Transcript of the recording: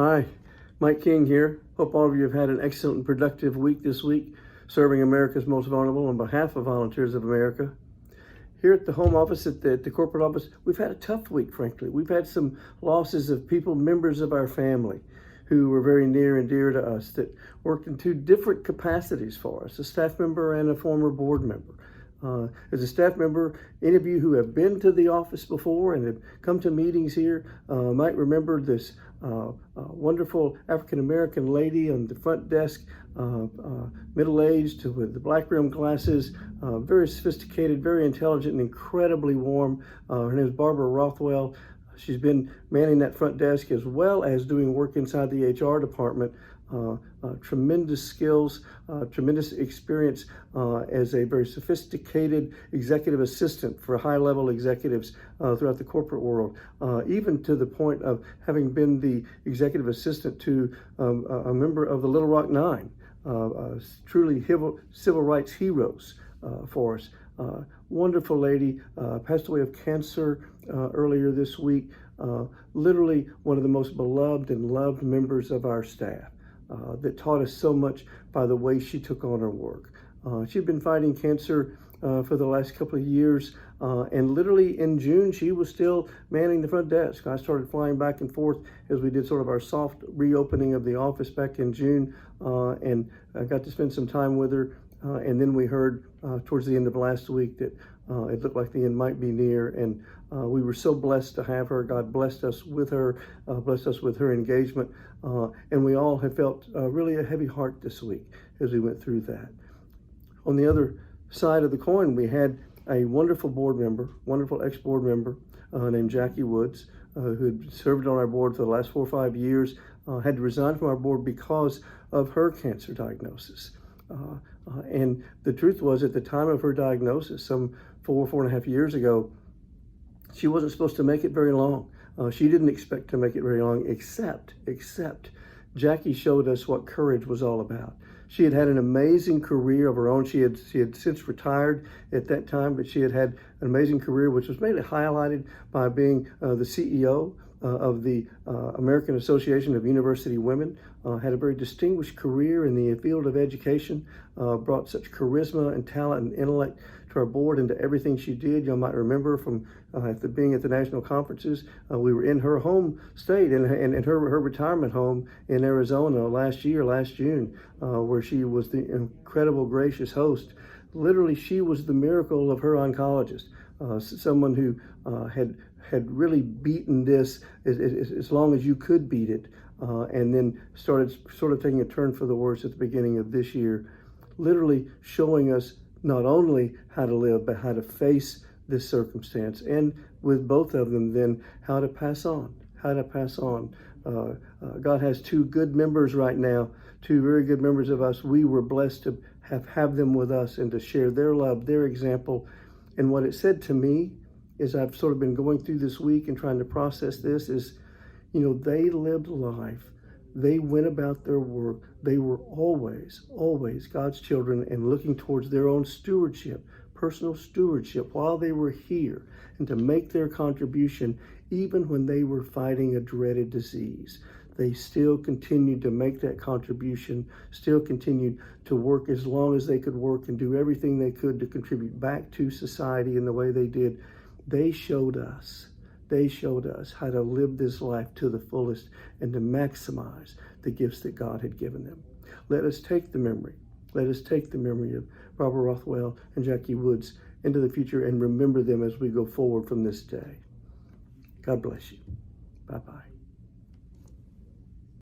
Hi, Mike King here. Hope all of you have had an excellent and productive week this week, serving America's most vulnerable on behalf of Volunteers of America. Here at the home office, at the corporate office, we've had a tough week, frankly. We've had some losses of people, members of our family, who were very near and dear to us, that worked in two different capacities for us, a staff member and a former board member. As a staff member, any of you who have been to the office before and have come to meetings here might remember this wonderful African-American lady on the front desk, middle-aged with the black rimmed glasses, very sophisticated, very intelligent, and incredibly warm. Her name is Barbara Rothwell. She's been manning that front desk as well as doing work inside the HR department. Tremendous skills, tremendous experience as a very sophisticated executive assistant for high-level executives throughout the corporate world, even to the point of having been the executive assistant to a member of the Little Rock Nine, truly civil rights heroes for us. Wonderful lady, passed away of cancer earlier this week. Literally one of the most beloved and loved members of our staff. That taught us so much by the way she took on her work. She'd been fighting cancer for the last couple of years, and literally in June, she was still manning the front desk. I started flying back and forth as we did sort of our soft reopening of the office back in June, and I got to spend some time with her. And then we heard towards the end of last week that it looked like the end might be near, and we were so blessed to have her. God blessed us with her, blessed us with her engagement, and we all have felt really a heavy heart this week as we went through that. On the other side of the coin, we had a wonderful board member, wonderful ex-board member named Jackie Woods, who had served on our board for the last 4 or 5 years, had to resign from our board because of her cancer diagnosis. And the truth was, at the time of her diagnosis, some 4.5 years ago, she wasn't supposed to make it very long. She didn't expect to make it very long, except Jackie showed us what courage was all about. She had had an amazing career of her own. She had since retired at that time, but she had had an amazing career, which was mainly highlighted by being the CEO of the American Association of University Women, had a very distinguished career in the field of education, brought such charisma and talent and intellect to our board and to everything she did. You might remember from being at the national conferences, we were in her home state and her retirement home in Arizona last June, where she was the incredible, gracious host. Literally, she was the miracle of her oncologist, someone who had really beaten this as long as you could beat it, and then started sort of taking a turn for the worse at the beginning of this year, literally showing us not only how to live, but how to face this circumstance, and with both of them then how to pass on. God has two good members right now, two very good members of us. We were blessed to have them with us and to share their love, their example. And what it said to me, as I've sort of been going through this week and trying to process this, is, they lived life. They went about their work. They were always God's children and looking towards their own stewardship, personal stewardship, while they were here, and to make their contribution even when they were fighting a dreaded disease. They still continued to make that contribution, still continued to work as long as they could work and do everything they could to contribute back to society in the way they did. They showed us how to live this life to the fullest and to maximize the gifts that God had given them. Let us take the memory of Barbara Rothwell and Jackie Woods into the future and remember them as we go forward from this day. God bless you. Bye-bye.